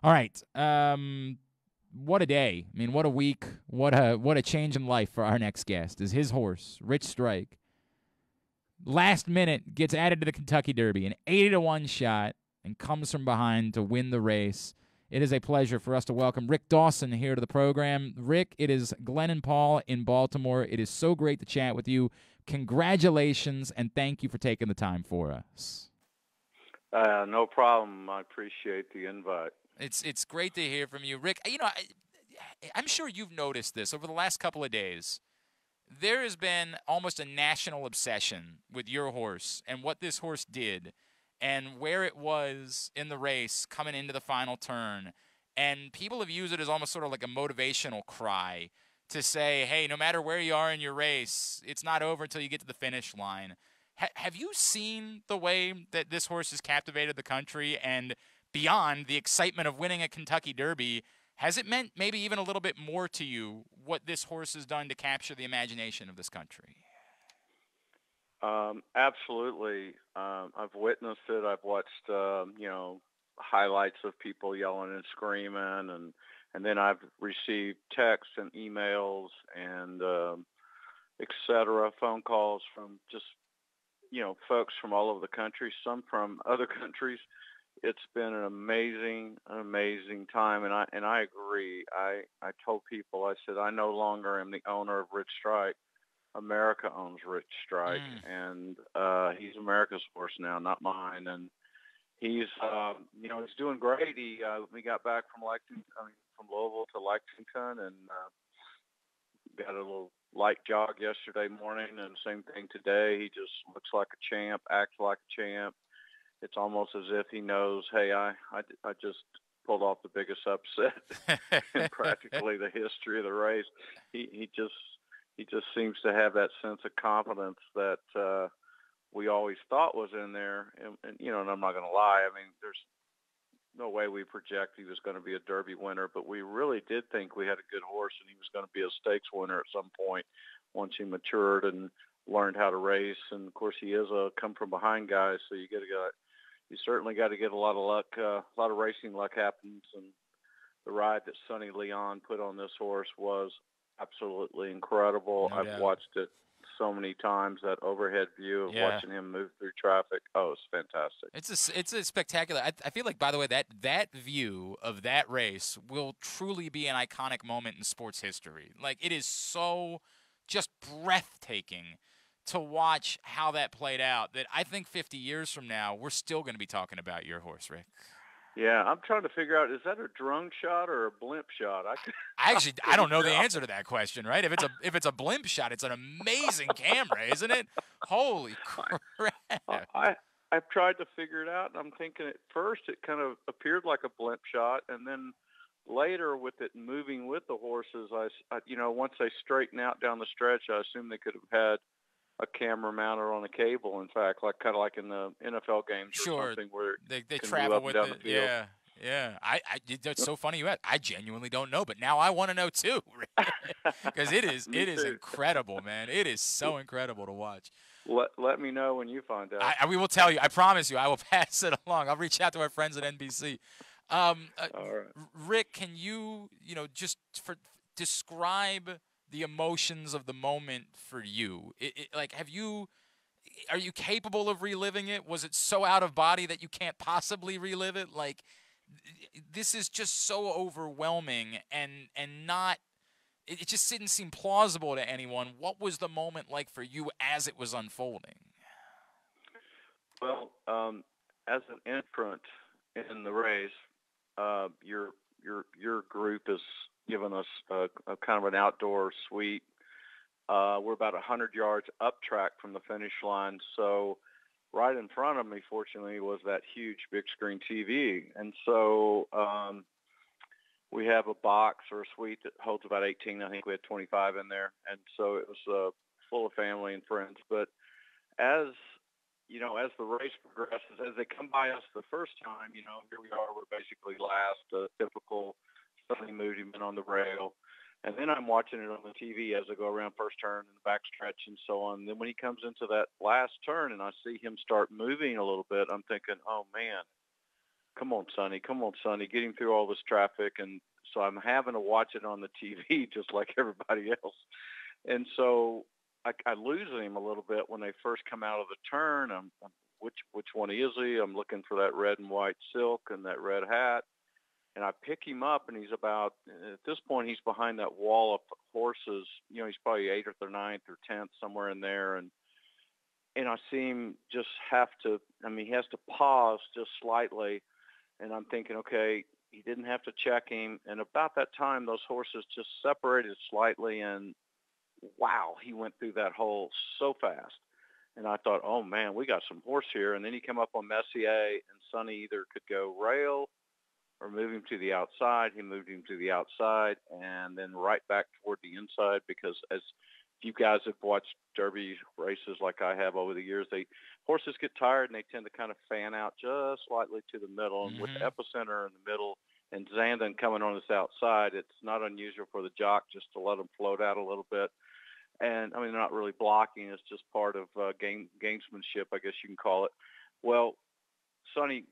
All right. What a day. I mean, what a week. What a change in life for our next guest is his horse, Rich Strike. Last minute gets added to the Kentucky Derby, an 80-1 shot, and comes from behind to win the race. It is a pleasure for us to welcome Rick Dawson here to the program. Rick, it is Glenn and Paul in Baltimore. It is so great to chat with you. Congratulations, and thank you for taking the time for us. No problem. I appreciate the invite. It's great to hear from you, Rick. You know, I'm sure you've noticed this over the last couple of days. There has been almost a national obsession with your horse and what this horse did and where it was in the race coming into the final turn. And people have used it as almost sort of like a motivational cry to say, hey, no matter where you are in your race, it's not over until you get to the finish line. Have you seen the way that this horse has captivated the country and beyond the excitement of winning a Kentucky Derby? Has it meant maybe even a little bit more to you what this horse has done to capture the imagination of this country? Absolutely. I've witnessed it. I've watched, highlights of people yelling and screaming, and then I've received texts and emails and et cetera, phone calls from just, folks from all over the country, some from other countries. It's been an amazing time, and I agree. I told people, I said, I no longer am the owner of Rich Strike. America owns Rich Strike, and he's America's horse now, not mine. And he's he's doing great. We got back from from Louisville to Lexington, and got a little light jog yesterday morning, and same thing today. He just looks like a champ, acts like a champ. It's almost as if he knows, hey, I just pulled off the biggest upset in practically the history of the race. He just seems to have that sense of confidence that we always thought was in there. And I'm not going to lie. I mean, there's no way we project he was going to be a Derby winner, but we really did think we had a good horse and he was going to be a stakes winner at some point once he matured and learned how to race. And of course, he is a come from behind guy, so you certainly got to get a lot of luck. A lot of racing luck happens, and the ride that Sonny Leon put on this horse was absolutely incredible. No I've doubt. watched it so many times, that overhead view of watching him move through traffic. Oh, it's fantastic. It's a spectacular. I feel like, by the way, that view of that race will truly be an iconic moment in sports history. Like, it is so just breathtaking to watch how that played out that I think 50 years from now we're still going to be talking about your horse, Rick. Yeah, I'm trying to figure out, is that a drone shot or a blimp shot? I don't know the answer to that question, right? If it's a blimp shot, it's an amazing camera, isn't it? Holy crap. I've tried to figure it out, and I'm thinking at first it kind of appeared like a blimp shot, and then later with it moving with the horses, once they straighten out down the stretch, I assume they could have had a camera mounted on a cable. In fact, kind of like in the NFL games or something where they travel with it. Yeah. That's so funny you asked. I genuinely don't know, but now I want to know too, because it is incredible, man. It is so incredible to watch. Let me know when you find out. We will tell you. I promise you. I will pass it along. I'll reach out to our friends at NBC. All right. Rick, can you just describe the emotions of the moment for you? Are you capable of reliving it? Was it so out of body that you can't possibly relive it? Like, this is just so overwhelming and not, it just didn't seem plausible to anyone. What was the moment like for you as it was unfolding? Well, as an entrant in the race, your group has given us a kind of an outdoor suite. We're about 100 yards up track from the finish line, so right in front of me, fortunately, was that huge big screen TV. And so we have a box or a suite that holds about 18. I think we had 25 in there. And so it was full of family and friends. But as the race progresses, as they come by us the first time, here we are, we're basically last, a typical Sunny movement on the rail. And then I'm watching it on the TV as I go around first turn and the backstretch and so on. And then when he comes into that last turn and I see him start moving a little bit, I'm thinking, oh, man, come on, Sonny, getting through all this traffic. And so I'm having to watch it on the TV just like everybody else. And so I lose him a little bit when they first come out of the turn. I'm which one is he? I'm looking for that red and white silk and that red hat. And I pick him up, and he's about, at this point, he's behind that wall of horses. You know, he's probably 8th or 9th or 10th, somewhere in there. And I see him just have to, I mean, he has to pause just slightly. And I'm thinking, okay, he didn't have to check him. And about that time, those horses just separated slightly, and wow, he went through that hole so fast. And I thought, oh, man, we got some horse here. And then he came up on Messier, and Sonny either could go rail or move him to the outside. He moved him to the outside and then right back toward the inside, because as you guys have watched Derby races like I have over the years, horses get tired and they tend to kind of fan out just slightly to the middle. And with the epicenter in the middle and Zandon coming on this outside, it's not unusual for the jock just to let them float out a little bit. And, I mean, they're not really blocking. It's just part of gamesmanship, I guess you can call it. Well, Sonny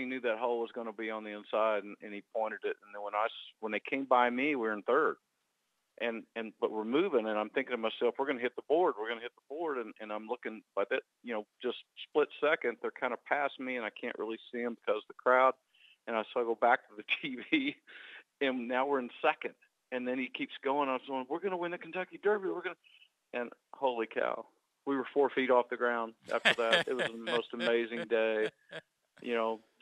knew that hole was going to be on the inside, and he pointed it. And then when they came by me, we were in third. But we're moving, and I'm thinking to myself, we're going to hit the board. We're going to hit the board. And I'm looking by that, just split second, they're kind of past me, and I can't really see them because of the crowd. And so I go back to the TV, and now we're in second. And then he keeps going. I was going, we're going to win the Kentucky Derby. And holy cow, we were 4 feet off the ground after that. It was the most amazing day.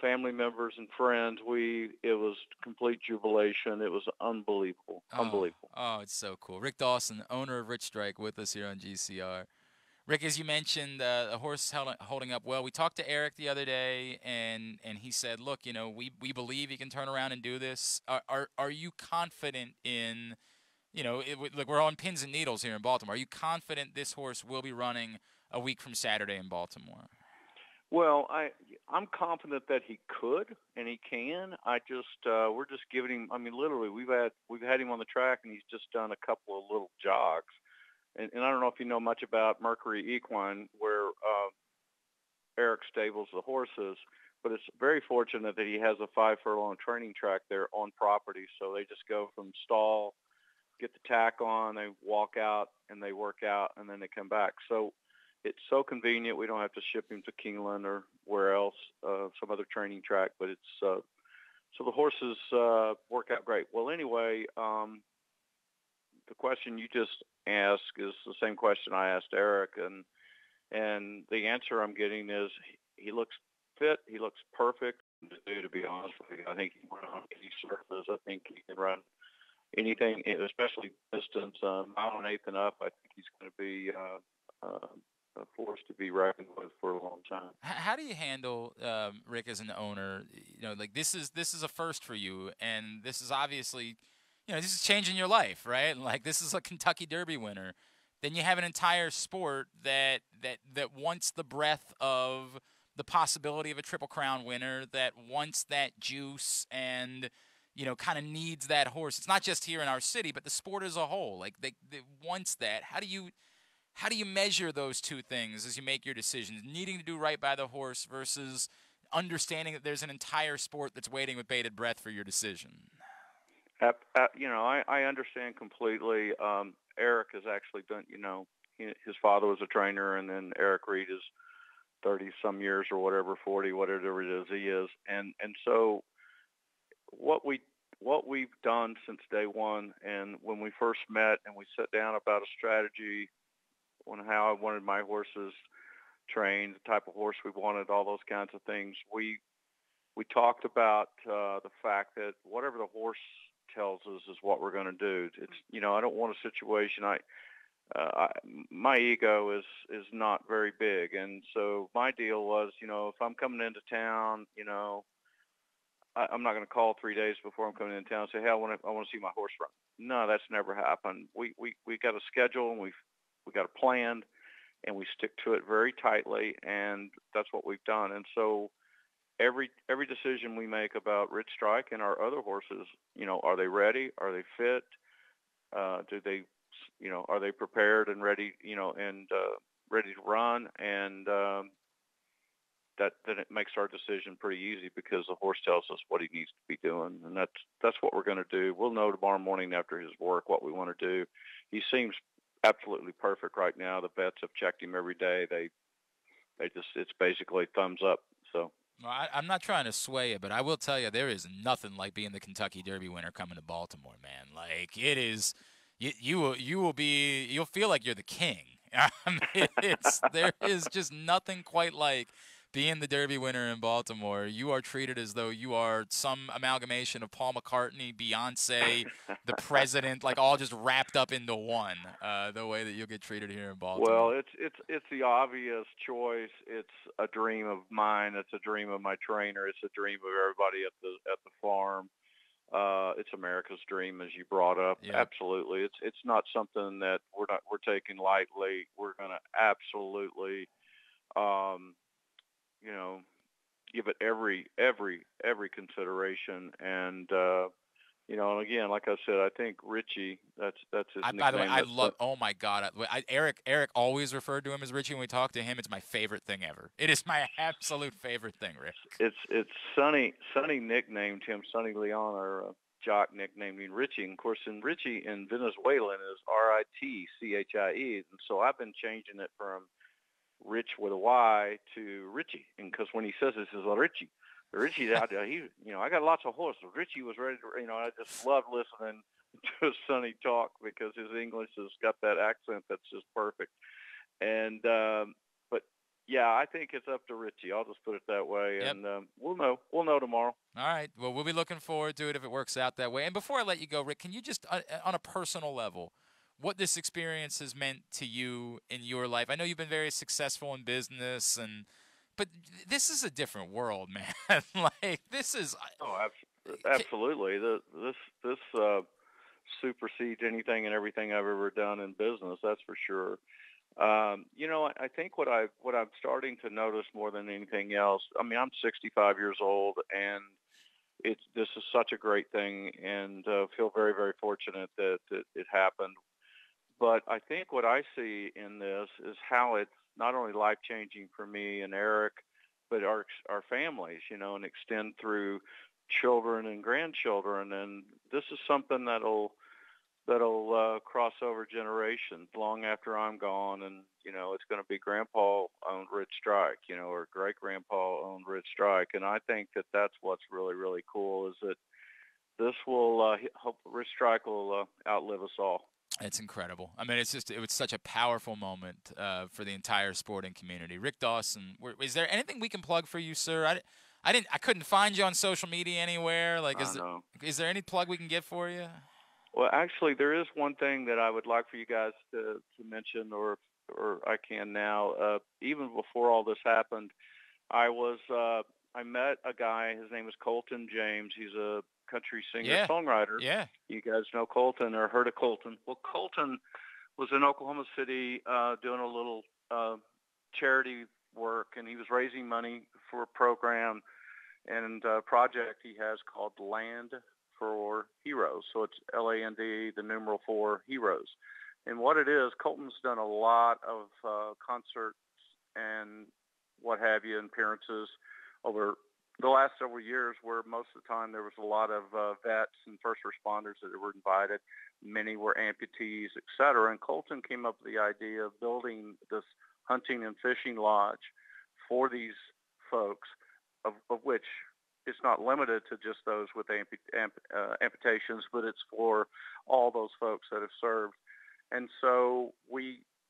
Family members and friends, it was complete jubilation. It was unbelievable. Unbelievable. Oh, it's so cool. Rick Dawson, owner of Rich Strike, with us here on GCR. Rick, as you mentioned, the horse holding up well. We talked to Eric the other day, and he said, look, we believe he can turn around and do this. Are you confident in, look, we're on pins and needles here in Baltimore. Are you confident this horse will be running a week from Saturday in Baltimore? Well, I'm confident that he could and he can. We're just giving him. I mean, literally, we've had him on the track, and he's just done a couple of little jogs. And I don't know if you know much about Mercury Equine, where Eric stables the horses, but it's very fortunate that he has a 5-furlong training track there on property. So they just go from stall, get the tack on, they walk out, and they work out, and then they come back. So it's so convenient. We don't have to ship him to Keeneland or where else, some other training track. But it's so the horses work out great. Well, anyway, the question you just asked is the same question I asked Eric, and the answer I'm getting is he looks fit. He looks perfect. To be honest with you, I think he can run on any surface. I think he can run anything, especially distance, mile and eighth and up. I think he's going to be a force to be reckoned with for a long time. How do you handle, Rick, as an owner? Like this is a first for you, and this is obviously, this is changing your life, right? Like this is a Kentucky Derby winner. Then you have an entire sport that wants the breath of the possibility of a Triple Crown winner, that wants that juice and kind of needs that horse. It's not just here in our city, but the sport as a whole. Like they wants that. How do you measure those two things as you make your decisions? Needing to do right by the horse versus understanding that there's an entire sport that's waiting with bated breath for your decision. I understand completely. Eric has actually done, his father was a trainer, and then Eric Reed is 30-some years or whatever, 40, whatever it is he is. And so what we've done since day one, and when we first met and we sat down about a strategy on how I wanted my horses trained, the type of horse we wanted, all those kinds of things, we talked about the fact that whatever the horse tells us is what we're going to do. It's I don't want a situation. My ego is not very big, and so my deal was, if I'm coming into town, I'm not going to call 3 days before I'm coming into town and say, hey, I want to see my horse run. No, that's never happened. We got a schedule, and we got a plan, and we stick to it very tightly, and that's what we've done. And so every decision we make about Rich Strike and our other horses, are they ready? Are they fit? Do they, are they prepared and ready, and ready to run? And then it makes our decision pretty easy because the horse tells us what he needs to be doing, and that's what we're going to do. We'll know tomorrow morning after his work what we want to do. He seems absolutely perfect right now. The vets have checked him every day. They just it's basically thumbs up. So. Well, I'm not trying to sway you, but I will tell you there is nothing like being the Kentucky Derby winner coming to Baltimore, man. Like it is, you'll feel like you're the king. There is just nothing quite like being the Derby winner in Baltimore. You are treated as though you are some amalgamation of Paul McCartney, Beyonce, the president, like all just wrapped up into one. The way that you'll get treated here in Well, Baltimore. it's the obvious choice. It's a dream of mine. It's a dream of my trainer. It's a dream of everybody at the farm. It's America's dream, as you brought up. Yep. Absolutely, it's not something that we're taking lightly. We're going to absolutely, um, you know, give it every consideration. And and again, like I said, I think Richie. That's his By the way, nickname. I love. Oh my God, Eric always referred to him as Richie when we talked to him. It's my favorite thing ever. It is my absolute favorite thing, Rick. It's Sonny. Sonny nicknamed him Sonny Leon, or Jock nicknamed him Richie. And of course, in Richie in Venezuelan is Ritchie, and so I've been changing it from Rich with a Y to Richie. And because when he says this is a Richie. Richie, I got lots of horses. Richie was ready to, I just love listening to Sonny talk because his English has got that accent that's just perfect. And, but yeah, I think it's up to Richie. I'll just put it that way. Yep. And we'll know tomorrow. All right. Well, we'll be looking forward to it if it works out that way. And before I let you go, Rick, can you just, on a personal level, what this experience has meant to you in your life? I know you've been very successful in business but this is a different world, man. Like this is. Oh, absolutely. This supersedes anything and everything I've ever done in business. That's for sure. I think what I'm starting to notice more than anything else. I mean, I'm 65 years old, and this is such a great thing, and feel very very fortunate that it happened. But I think what I see in this is how it's not only life-changing for me and Eric, but our families, and extend through children and grandchildren. And this is something that'll cross over generations long after I'm gone. And, it's going to be Grandpa owned Rich Strike, or great-grandpa owned Rich Strike. And I think that that's what's really, really cool is that this will hope Rich Strike will outlive us all. It's incredible. I mean, it was such a powerful moment for the entire sporting community. Rick Dawson, is there anything we can plug for you, sir? I couldn't find you on social media anywhere. Like, is there any plug we can get for you? Well, actually, there is one thing that I would like for you guys to mention, or I can now. Even before all this happened, I met a guy. His name is Colton James. He's a country singer-songwriter. Yeah. You guys know Colton or heard of Colton. Well, Colton was in Oklahoma City doing a little charity work, and he was raising money for a program and a project he has called Land for Heroes. So it's LAND, the numeral 4 Heroes. And what it is, Colton's done a lot of concerts and what have you, and appearances over the last several years, where most of the time there was a lot of vets and first responders that were invited. Many were amputees, et cetera. And Colton came up with the idea of building this hunting and fishing lodge for these folks, of which it's not limited to just those with amputations, but it's for all those folks that have served. And so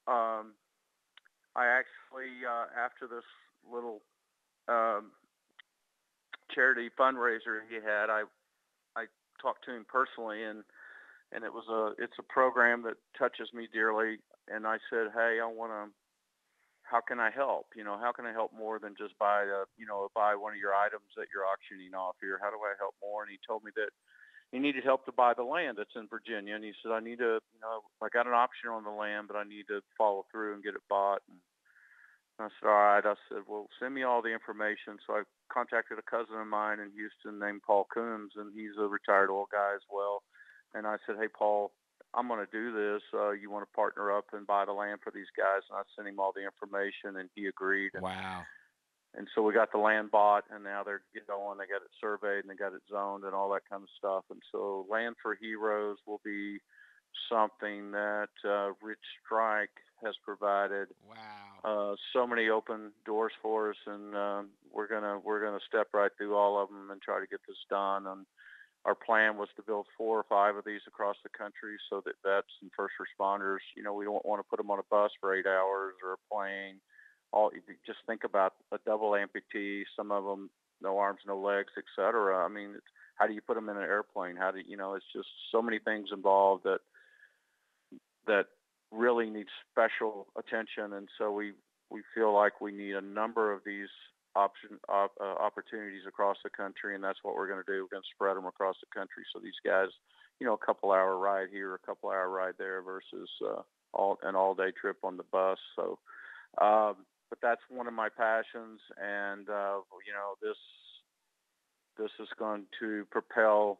I actually, after this little charity fundraiser he had, I talked to him personally, and it's a program that touches me dearly. And I said, hey, how can I help? How can I help more than just buy one of your items that you're auctioning off here? How do I help more? And he told me that he needed help to buy the land that's in Virginia. And he said, I got an option on the land, but I need to follow through and get it bought. And I said, all right. I said, well, send me all the information. So I contacted a cousin of mine in Houston named Paul Coombs, and he's a retired oil guy as well. And I said, hey, Paul, I'm going to do this. You want to partner up and buy the land for these guys? And I sent him all the information, and he agreed. Wow. And so we got the land bought, and now they're going. They got it surveyed, and they got it zoned, and all that kind of stuff. And so Land for Heroes will be something that Rich Strike has provided. Wow. So many open doors for us, and we're gonna step right through all of them and try to get this done. And our plan was to build 4 or 5 of these across the country, so that vets and first responders, we don't want to put them on a bus for 8 hours or a plane. Just think about a double amputee, some of them no arms, no legs, etc. I mean, how do you put them in an airplane? How do it's just so many things involved that really need special attention, and so we feel like we need a number of these opportunities across the country, and that's what we're going to do. We're going to spread them across the country, so these guys, a couple-hour ride here, a couple-hour ride there, versus an all-day trip on the bus. So, but that's one of my passions, and this is going to propel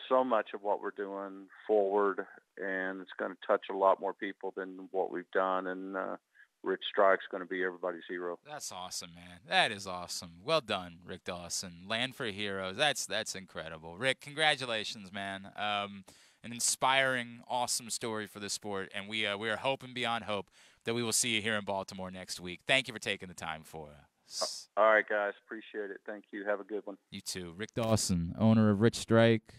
so much of what we're doing forward, and it's going to touch a lot more people than what we've done. And Rich Strike's going to be everybody's hero. That's awesome, man. That is awesome. Well done, Rick Dawson. Land for Heroes. That's incredible. Rick, congratulations, man. An inspiring, awesome story for the sport, and we are hoping beyond hope that we will see you here in Baltimore next week. Thank you for taking the time for us. All right, guys. Appreciate it. Thank you. Have a good one. You too. Rick Dawson, owner of Rich Strike.